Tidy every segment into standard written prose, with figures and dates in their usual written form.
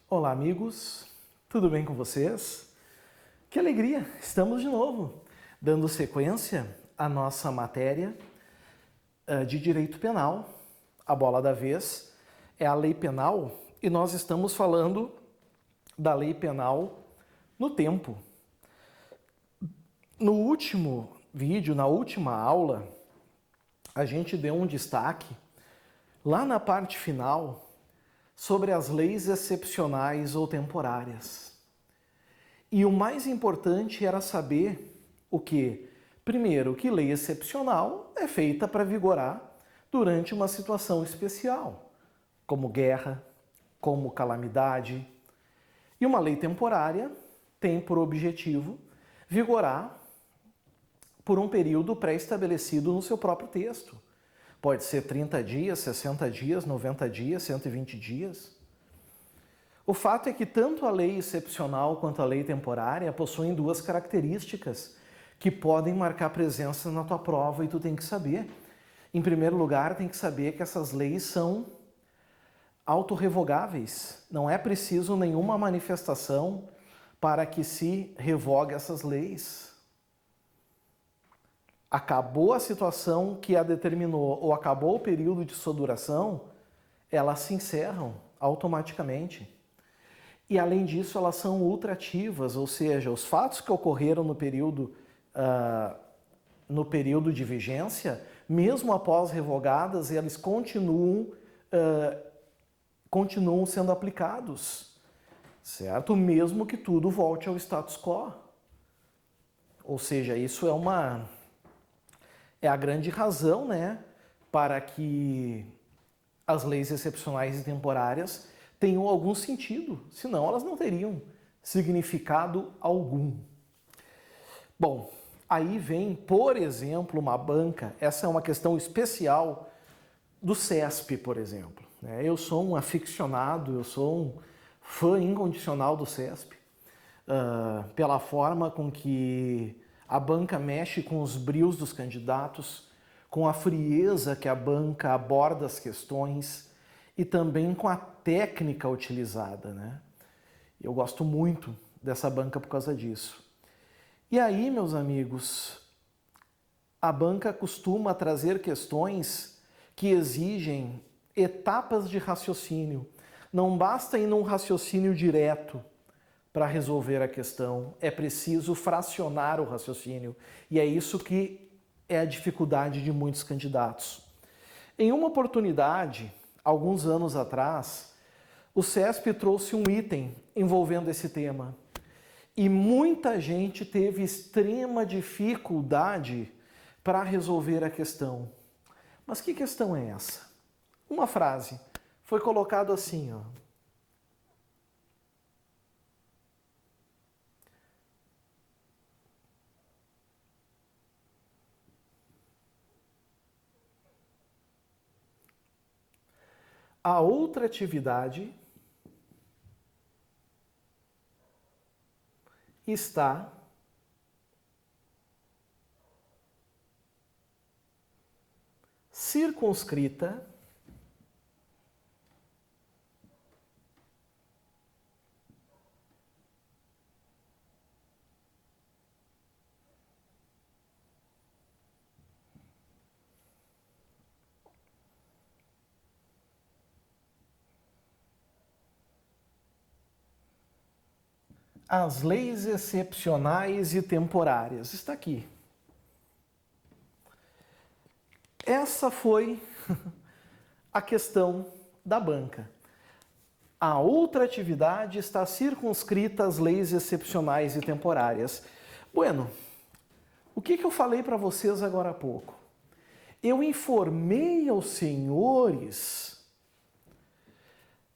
Olá, amigos, tudo bem com vocês? Que alegria, estamos de novo dando sequência à nossa matéria de direito penal. A bola da vez é a lei penal e nós estamos falando da lei penal no tempo. No último vídeo, na última aula, a gente deu um destaque lá na parte final sobre as leis excepcionais ou temporárias. E o mais importante era saber o que? Primeiro, que lei excepcional é feita para vigorar durante uma situação especial, como guerra, como calamidade. E uma lei temporária tem por objetivo vigorar por um período pré-estabelecido no seu próprio texto. Pode ser 30 dias, 60 dias, 90 dias, 120 dias. O fato é que tanto a lei excepcional quanto a lei temporária possuem duas características que podem marcar presença na tua prova e tu tem que saber. Em primeiro lugar, tem que saber que essas leis são autorrevogáveis. Não é preciso nenhuma manifestação para que se revogue essas leis. Acabou a situação que a determinou ou acabou o período de sua duração, elas se encerram automaticamente. E além disso, elas são ultrativas, ou seja, os fatos que ocorreram no período de vigência, mesmo após revogadas, eles continuam sendo aplicados, certo? Mesmo que tudo volte ao status quo. Ou seja, isso é a grande razão, né, para que as leis excepcionais e temporárias tenham algum sentido, senão elas não teriam significado algum. Bom, aí vem, por exemplo, uma banca, essa é uma questão especial do CESP, por exemplo. Eu sou um aficionado, eu sou um fã incondicional do CESP, pela forma com que a banca mexe com os brios dos candidatos, com a frieza que a banca aborda as questões e também com a técnica utilizada, né? Eu gosto muito dessa banca por causa disso. E aí, meus amigos, a banca costuma trazer questões que exigem etapas de raciocínio. Não basta ir num raciocínio direto para resolver a questão, é preciso fracionar o raciocínio. E é isso que é a dificuldade de muitos candidatos. Em uma oportunidade, alguns anos atrás, o CESP trouxe um item envolvendo esse tema. E muita gente teve extrema dificuldade para resolver a questão. Mas que questão é essa? Uma frase. Foi colocado assim, ó. A outra atividade está circunscrita às leis excepcionais e temporárias. Está aqui. Essa foi a questão da banca. A outra atividade está circunscrita às leis excepcionais e temporárias. Bueno, o que eu falei para vocês agora há pouco? Eu informei aos senhores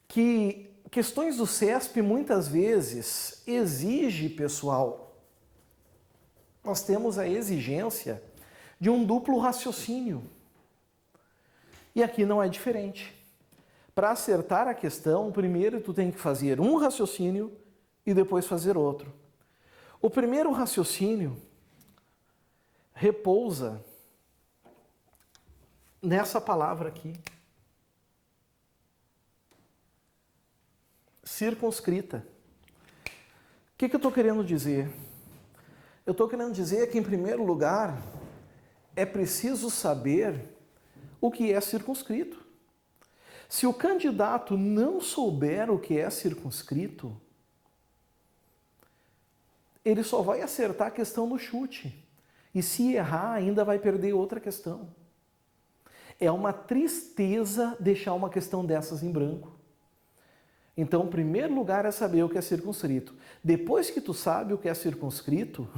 que questões do CESP muitas vezes exige, pessoal, nós temos a exigência de um duplo raciocínio. E aqui não é diferente. Para acertar a questão, primeiro tu tem que fazer um raciocínio e depois fazer outro. O primeiro raciocínio repousa nessa palavra aqui. circunscrita. O que eu estou querendo dizer? Eu estou querendo dizer que, em primeiro lugar, é preciso saber o que é circunscrito. Se o candidato não souber o que é circunscrito, ele só vai acertar a questão no chute. E se errar, ainda vai perder outra questão. É uma tristeza deixar uma questão dessas em branco. Então, em primeiro lugar, é saber o que é circunscrito. Depois que tu sabe o que é circunscrito,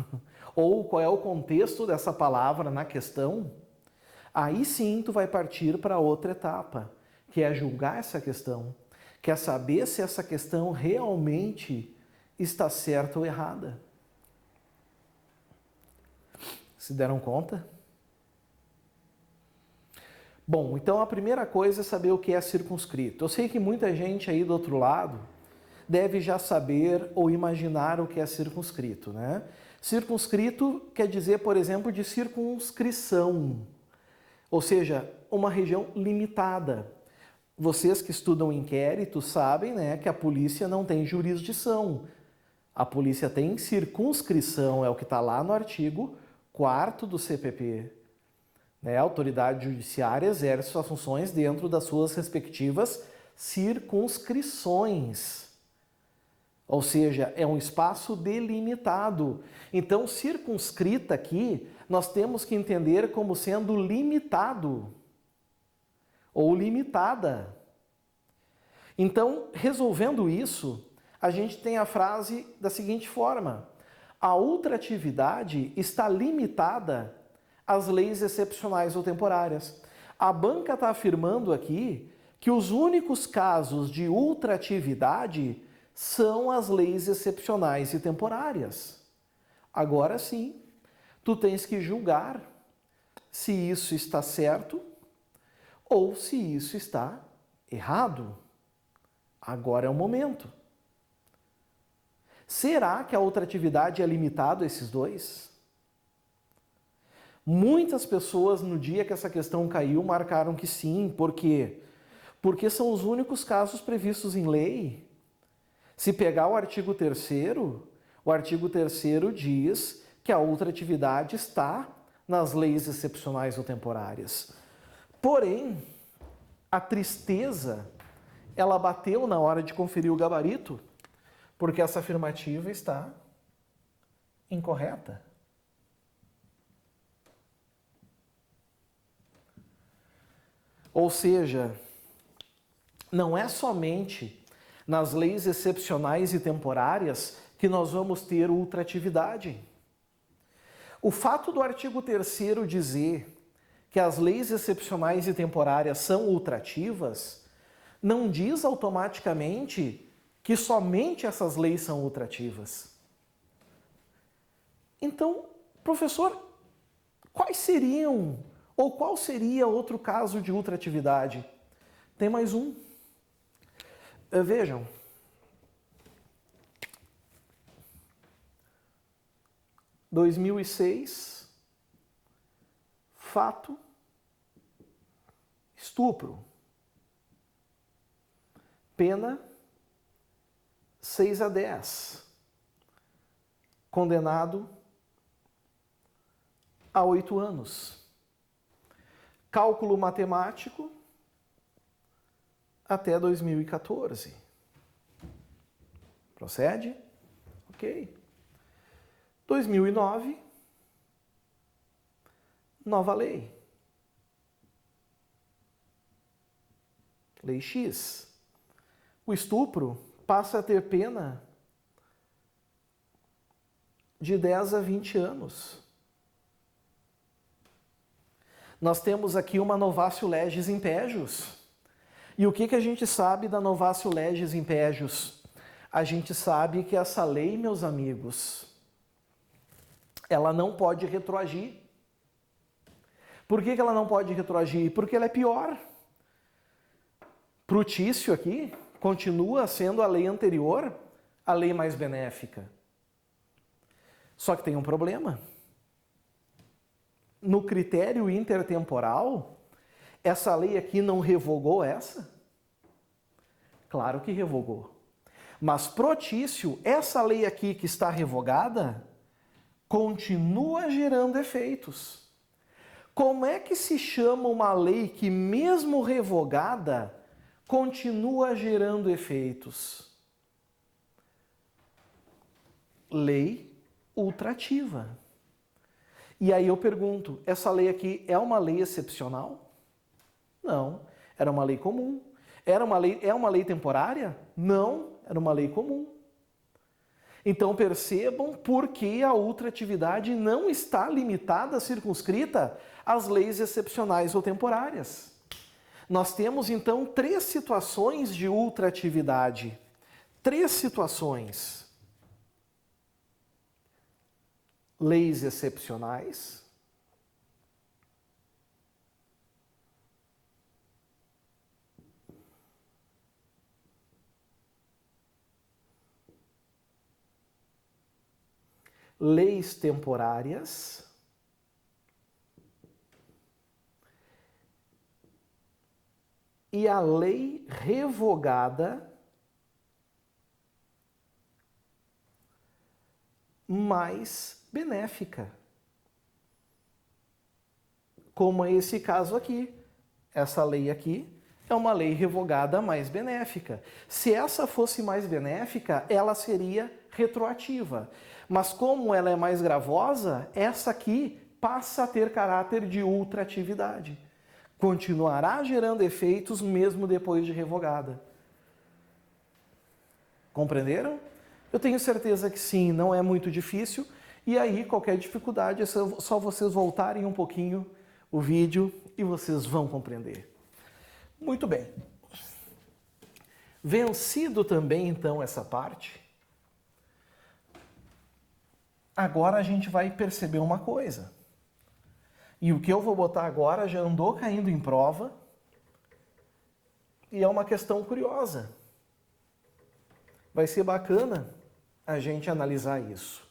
ou qual é o contexto dessa palavra na questão, aí sim tu vai partir para outra etapa, que é julgar essa questão, que é saber se essa questão realmente está certa ou errada. Se deram conta? Bom, então a primeira coisa é saber o que é circunscrito. Eu sei que muita gente aí do outro lado deve já saber ou imaginar o que é circunscrito, né? Circunscrito quer dizer, por exemplo, de circunscrição, ou seja, uma região limitada. Vocês que estudam inquérito sabem, né, que a polícia não tem jurisdição. A polícia tem circunscrição, é o que está lá no artigo 4º do CPP. A autoridade judiciária exerce suas funções dentro das suas respectivas circunscrições. Ou seja, é um espaço delimitado. Então, circunscrita aqui, nós temos que entender como sendo limitado ou limitada. Então, resolvendo isso, a gente tem a frase da seguinte forma: a ultratividade está limitada às leis excepcionais ou temporárias. A banca está afirmando aqui que os únicos casos de ultratividade são as leis excepcionais e temporárias. Agora sim, tu tens que julgar se isso está certo ou se isso está errado. Agora é o momento. Será que a ultratividade é limitada a esses dois? Muitas pessoas, no dia que essa questão caiu, marcaram que sim. Por quê? Porque são os únicos casos previstos em lei. Se pegar o artigo 3º, o artigo 3º diz que a ultratividade está nas leis excepcionais ou temporárias. Porém, a tristeza, ela bateu na hora de conferir o gabarito, porque essa afirmativa está incorreta. Ou seja, não é somente nas leis excepcionais e temporárias que nós vamos ter ultratividade. O fato do artigo 3º dizer que as leis excepcionais e temporárias são ultrativas não diz automaticamente que somente essas leis são ultrativas. Então, professor, quais seriam ou qual seria outro caso de ultratividade? Tem mais um. Vejam. Em 2006, fato, estupro. Pena, 6 a 10. Condenado a 8 anos. Cálculo matemático até 2014. Procede? Ok. 2009, nova lei. Lei X. O estupro passa a ter pena de 10 a 20 anos. Nós temos aqui uma novatio legis impejus. E o que a gente sabe da novatio legis impejus? A gente sabe que essa lei, meus amigos, ela não pode retroagir. Por que ela não pode retroagir? Porque ela é pior. Para o Tício aqui, continua sendo a lei anterior a lei mais benéfica. Só que tem um problema. No critério intertemporal, essa lei aqui não revogou essa? Claro que revogou. Mas Protício, essa lei aqui que está revogada, continua gerando efeitos. Como é que se chama uma lei que, mesmo revogada, continua gerando efeitos? Lei ultrativa. E aí eu pergunto, essa lei aqui é uma lei excepcional? Não, era uma lei comum. É uma lei temporária? Não, era uma lei comum. Então percebam por que a ultratividade não está limitada, circunscrita às leis excepcionais ou temporárias. Nós temos então 3 situações de ultratividade. 3 situações. Leis excepcionais, leis temporárias e a lei revogada mais benéfica. Como é esse caso aqui. Essa lei aqui é uma lei revogada mais benéfica. Se essa fosse mais benéfica, ela seria retroativa. Mas como ela é mais gravosa, essa aqui passa a ter caráter de ultratividade. Continuará gerando efeitos mesmo depois de revogada. Compreenderam? Eu tenho certeza que sim, não é muito difícil. E aí, qualquer dificuldade, é só vocês voltarem um pouquinho o vídeo e vocês vão compreender. Muito bem. Vencido também, então, essa parte, agora a gente vai perceber uma coisa. E o que eu vou botar agora já andou caindo em prova e é uma questão curiosa. Vai ser bacana a gente analisar isso.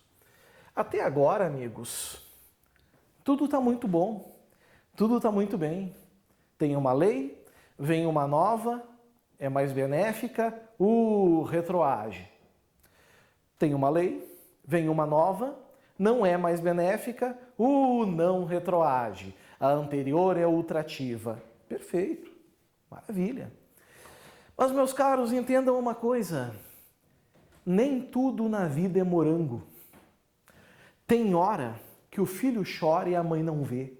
Até agora, amigos, tudo está muito bom, tudo está muito bem. Tem uma lei, vem uma nova, é mais benéfica, retroage. Tem uma lei, vem uma nova, não é mais benéfica, não retroage. A anterior é ultrativa. Perfeito, maravilha. Mas, meus caros, entendam uma coisa, nem tudo na vida é morango. Tem hora que o filho chora e a mãe não vê.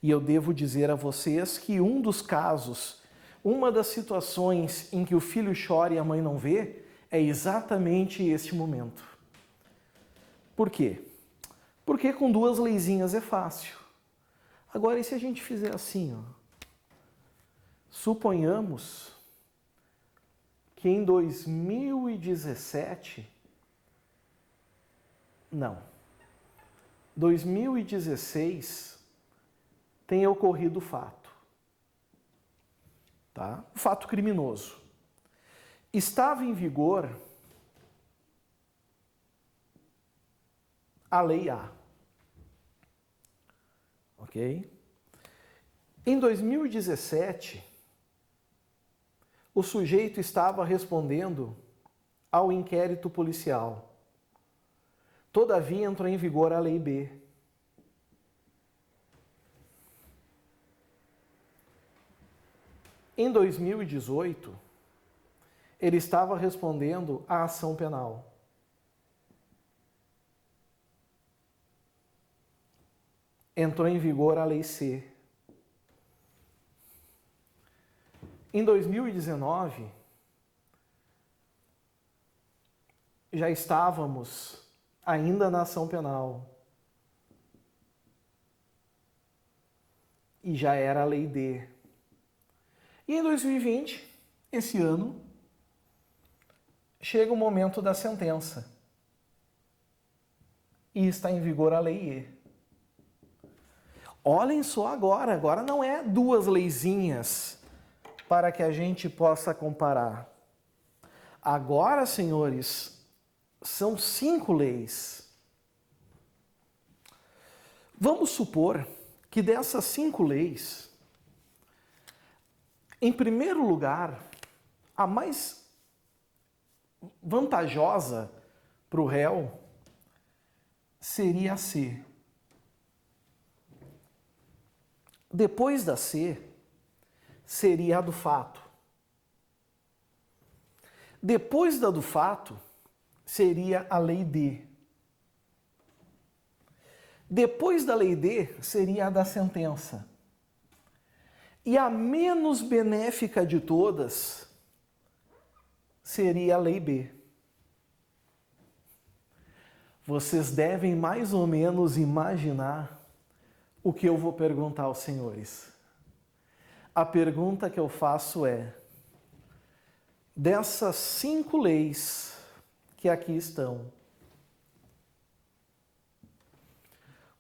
E eu devo dizer a vocês que um dos casos, uma das situações em que o filho chora e a mãe não vê, é exatamente este momento. Por quê? Porque com 2 leizinhas é fácil. Agora, e se a gente fizer assim, ó? Suponhamos que em 2017... Não. 2016 tenha ocorrido o fato. Tá? O fato criminoso. Estava em vigor a Lei A. Ok? Em 2017, o sujeito estava respondendo ao inquérito policial. Todavia, entrou em vigor a Lei B. Em 2018, ele estava respondendo à ação penal. Entrou em vigor a Lei C. Em 2019, já estávamos ainda na ação penal. E já era a Lei D. E em 2020, esse ano, chega o momento da sentença. E está em vigor a Lei E. Olhem só agora não é 2 leizinhas para que a gente possa comparar. Agora, senhores, são 5 leis. Vamos supor que dessas 5 leis, em primeiro lugar, a mais vantajosa para o réu seria a C. Depois da C, seria a do fato. Depois da do fato, seria a lei D. Depois da lei D, seria a da sentença. E a menos benéfica de todas seria a lei B. Vocês devem mais ou menos imaginar o que eu vou perguntar aos senhores. A pergunta que eu faço é: dessas 5 leis que aqui estão,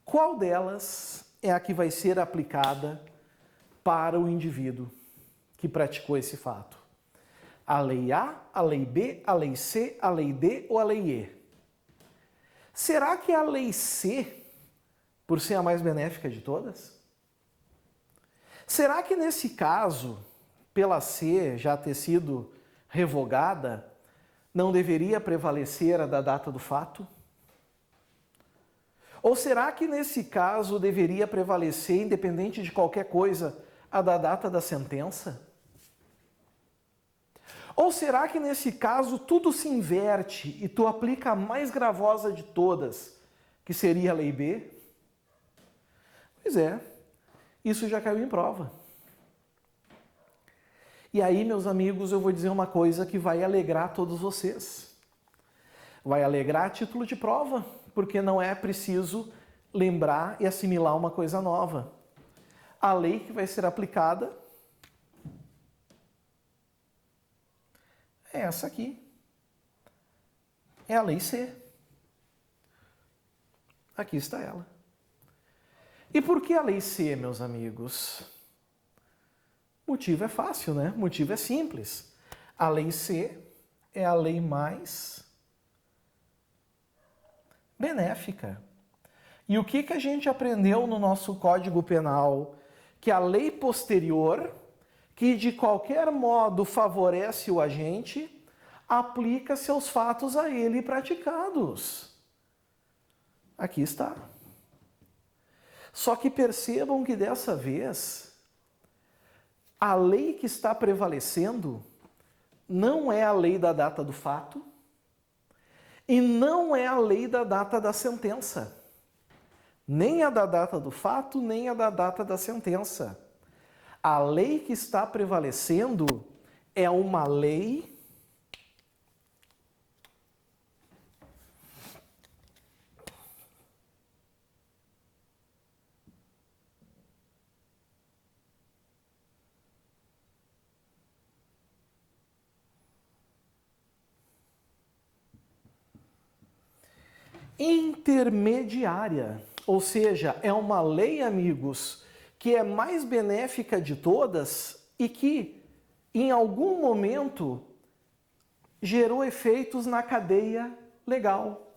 qual delas é a que vai ser aplicada para o indivíduo que praticou esse fato? A lei A, a lei B, a lei C, a lei D ou a lei E? Será que é a lei C, por ser a mais benéfica de todas? Será que nesse caso, pela C já ter sido revogada, não deveria prevalecer a da data do fato? Ou será que nesse caso deveria prevalecer, independente de qualquer coisa, a da data da sentença? Ou será que nesse caso tudo se inverte e tu aplica a mais gravosa de todas, que seria a lei B? Pois é, isso já caiu em prova. E aí, meus amigos, eu vou dizer uma coisa que vai alegrar todos vocês. Vai alegrar a título de prova, porque não é preciso lembrar e assimilar uma coisa nova. A lei que vai ser aplicada é essa aqui. É a lei C. Aqui está ela. E por que a lei C, meus amigos? O motivo é fácil, né? O motivo é simples. A lei C é a lei mais benéfica. E o que a gente aprendeu no nosso Código Penal? Que a lei posterior, que de qualquer modo favorece o agente, aplica seus fatos a ele praticados. Aqui está. Só que percebam que dessa vez, a lei que está prevalecendo não é a lei da data do fato e não é a lei da data da sentença. Nem a da data do fato, nem a da data da sentença. A lei que está prevalecendo é uma lei intermediária. Ou seja, é uma lei, amigos, que é mais benéfica de todas e que, em algum momento, gerou efeitos na cadeia legal.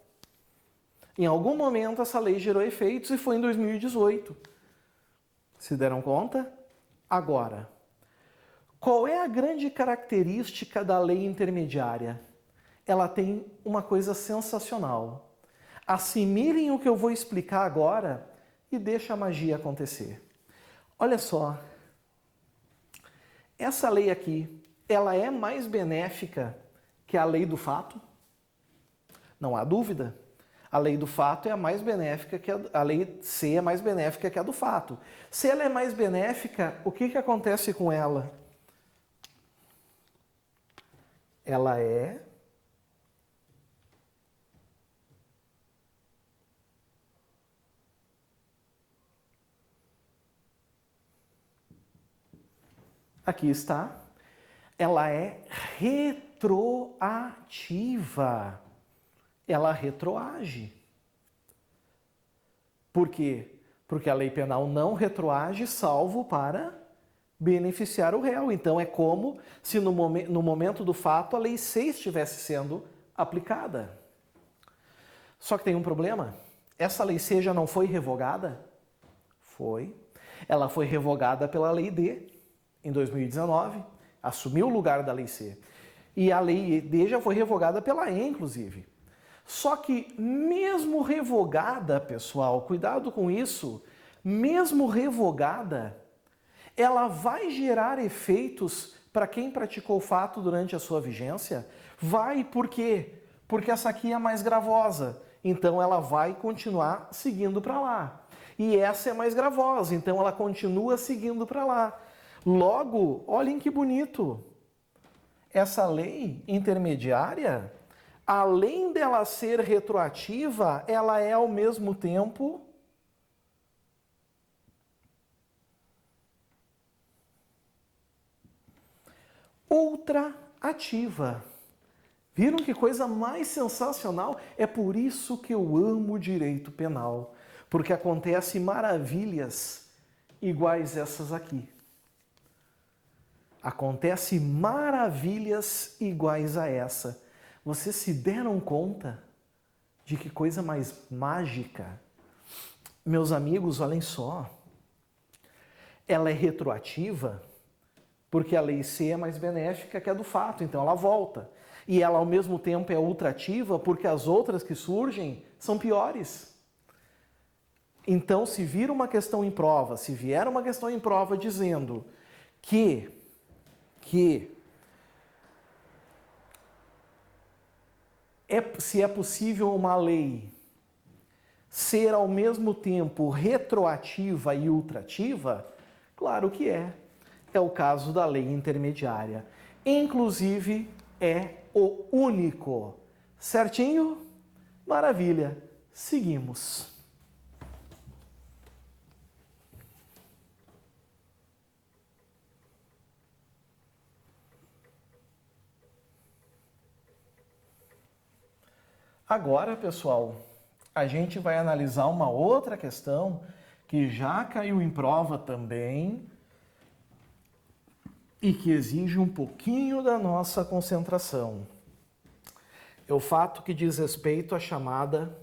Em algum momento, essa lei gerou efeitos e foi em 2018. Se deram conta? Agora, qual é a grande característica da lei intermediária? Ela tem uma coisa sensacional. Assimilem o que eu vou explicar agora e deixa a magia acontecer. Olha só, essa lei aqui, ela é mais benéfica que a lei do fato? Não há dúvida. A lei do fato é a mais benéfica que a lei C é mais benéfica que a do fato. Se ela é mais benéfica, o que acontece com ela? Ela é aqui está, ela é retroativa. Ela retroage. Por quê? Porque a lei penal não retroage salvo para beneficiar o réu. Então é como se no momento do fato a lei C estivesse sendo aplicada. Só que tem um problema. Essa lei C já não foi revogada? Foi. Ela foi revogada pela lei D em 2019, assumiu o lugar da lei C. E a lei D já foi revogada pela E, inclusive. Só que mesmo revogada, pessoal, cuidado com isso, mesmo revogada, ela vai gerar efeitos para quem praticou o fato durante a sua vigência? Vai, por quê? Porque essa aqui é mais gravosa, então ela vai continuar seguindo para lá. E essa é mais gravosa, então ela continua seguindo para lá. Logo, olhem que bonito. Essa lei intermediária, além dela ser retroativa, ela é ao mesmo tempo ultraativa. Viram que coisa mais sensacional? É por isso que eu amo o direito penal, porque acontecem maravilhas iguais essas aqui. Acontecem maravilhas iguais a essa. Vocês se deram conta de que coisa mais mágica? Meus amigos, olhem só. Ela é retroativa porque a lei C é mais benéfica que a do fato, então ela volta. E ela, ao mesmo tempo, é ultrativa porque as outras que surgem são piores. Então, se vir uma questão em prova, se vier uma questão em prova dizendo que se é possível uma lei ser ao mesmo tempo retroativa e ultrativa, claro que é. É o caso da lei intermediária. Inclusive, é o único. Certinho? Maravilha. Seguimos. Agora, pessoal, a gente vai analisar uma outra questão que já caiu em prova também e que exige um pouquinho da nossa concentração. É o fato que diz respeito à chamada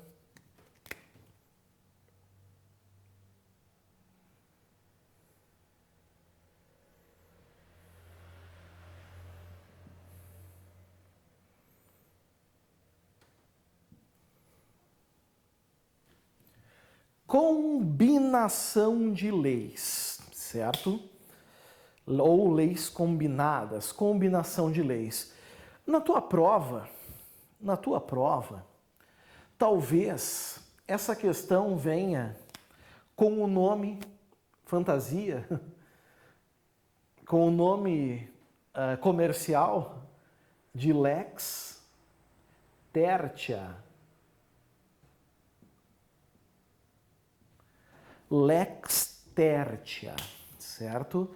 combinação de leis, certo? Ou leis combinadas, combinação de leis. Na tua prova, talvez essa questão venha com o nome fantasia, com o nome comercial de lex tertia. Lex tertia, certo?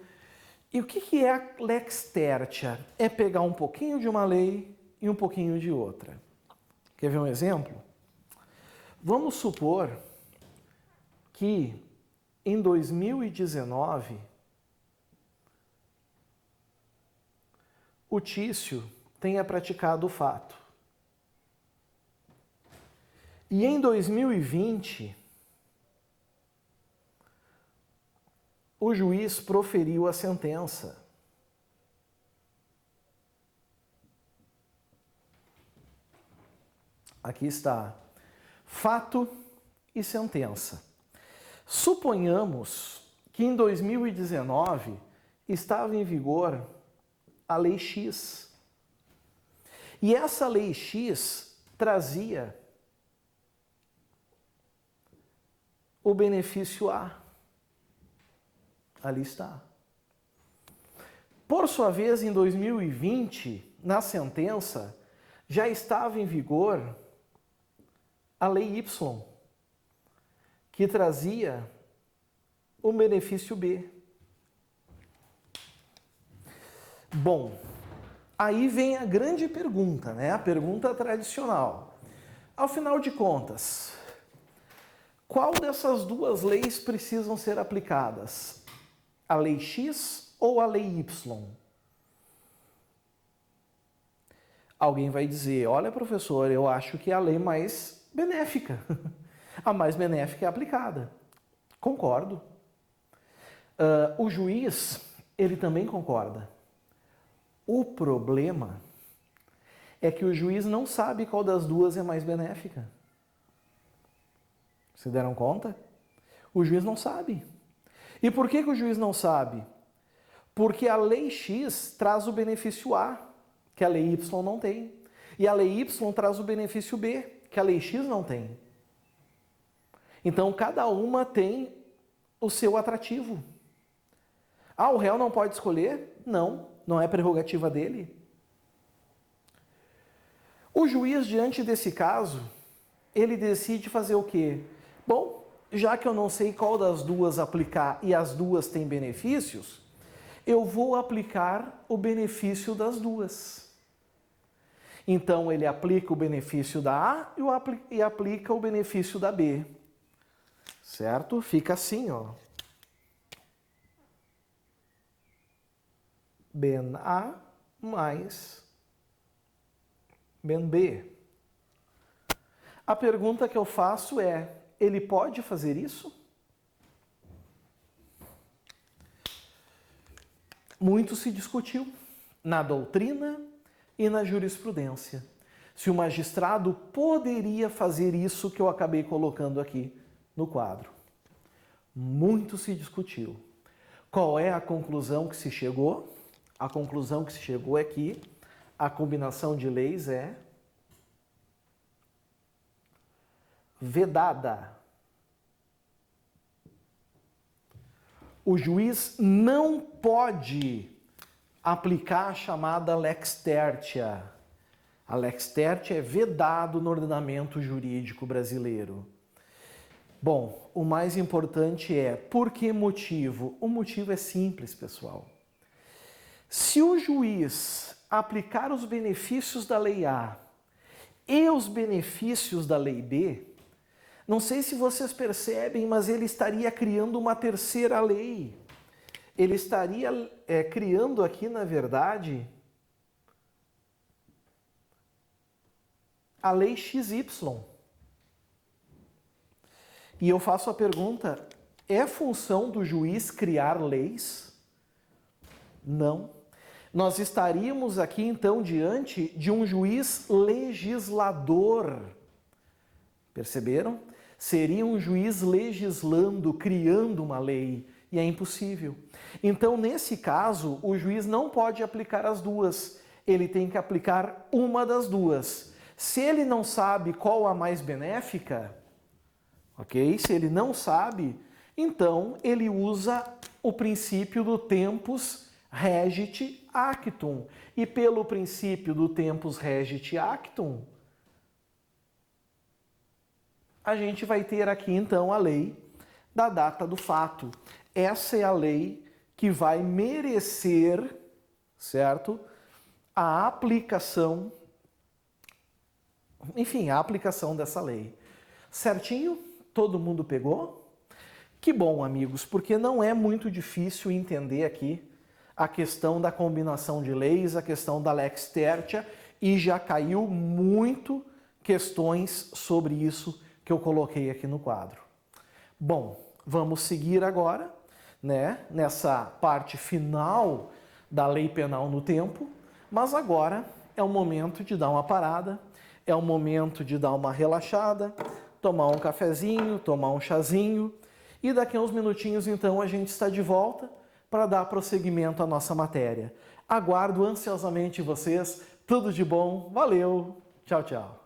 E o que é a lex tertia? É pegar um pouquinho de uma lei e um pouquinho de outra. Quer ver um exemplo? Vamos supor que em 2019 o Tício tenha praticado o fato. E em 2020 o juiz proferiu a sentença. Aqui está. Fato e sentença. Suponhamos que em 2019 estava em vigor a Lei X. E essa Lei X trazia o benefício A. Ali está. Por sua vez, em 2020, na sentença, já estava em vigor a Lei Y, que trazia o benefício B. Bom, aí vem a grande pergunta, né? A pergunta tradicional. Ao final de contas, qual dessas duas leis precisam ser aplicadas? A Lei X ou a Lei Y? Alguém vai dizer, olha professor, eu acho que é a lei mais benéfica. A mais benéfica é aplicada. Concordo. O juiz, ele também concorda. O problema é que o juiz não sabe qual das duas é mais benéfica. Se deram conta? O juiz não sabe. E por que o juiz não sabe? Porque a lei X traz o benefício A, que a lei Y não tem. E a lei Y traz o benefício B, que a lei X não tem. Então, cada uma tem o seu atrativo. Ah, o réu não pode escolher? Não, não é prerrogativa dele. O juiz, diante desse caso, ele decide fazer o quê? Bom, já que eu não sei qual das duas aplicar e as duas têm benefícios, eu vou aplicar o benefício das duas. Então, ele aplica o benefício da A e aplica o benefício da B. Certo? Fica assim, ó. Ben A mais Ben B. A pergunta que eu faço é, ele pode fazer isso? Muito se discutiu na doutrina e na jurisprudência se o magistrado poderia fazer isso que eu acabei colocando aqui no quadro. Muito se discutiu. Qual é a conclusão que se chegou? A conclusão que se chegou é que a combinação de leis é vedada. O juiz não pode aplicar a chamada lex tertia. A lex tertia é vedado no ordenamento jurídico brasileiro. Bom, o mais importante é, por que motivo? O motivo é simples, pessoal. Se o juiz aplicar os benefícios da lei A e os benefícios da lei B, não sei se vocês percebem, mas ele estaria criando uma terceira lei. Ele estaria criando aqui, na verdade, a lei XY. E eu faço a pergunta, é função do juiz criar leis? Não. Nós estaríamos aqui, então, diante de um juiz legislador. Perceberam? Seria um juiz legislando, criando uma lei, e é impossível. Então, nesse caso, o juiz não pode aplicar as duas, ele tem que aplicar uma das duas. Se ele não sabe qual a mais benéfica, ok? Se ele não sabe, então ele usa o princípio do tempus regit actum. E pelo princípio do tempus regit actum, a gente vai ter aqui então a lei da data do fato. Essa é a lei que vai merecer, certo? A aplicação, enfim, a aplicação dessa lei. Certinho? Todo mundo pegou? Que bom, amigos, porque não é muito difícil entender aqui a questão da combinação de leis, a questão da lex tertia, e já caiu muito questões sobre isso que eu coloquei aqui no quadro. Bom, vamos seguir agora, né, nessa parte final da lei penal no tempo, mas agora é o momento de dar uma parada, é o momento de dar uma relaxada, tomar um cafezinho, tomar um chazinho, e daqui a uns minutinhos então a gente está de volta para dar prosseguimento à nossa matéria. Aguardo ansiosamente vocês, tudo de bom, valeu, tchau, tchau.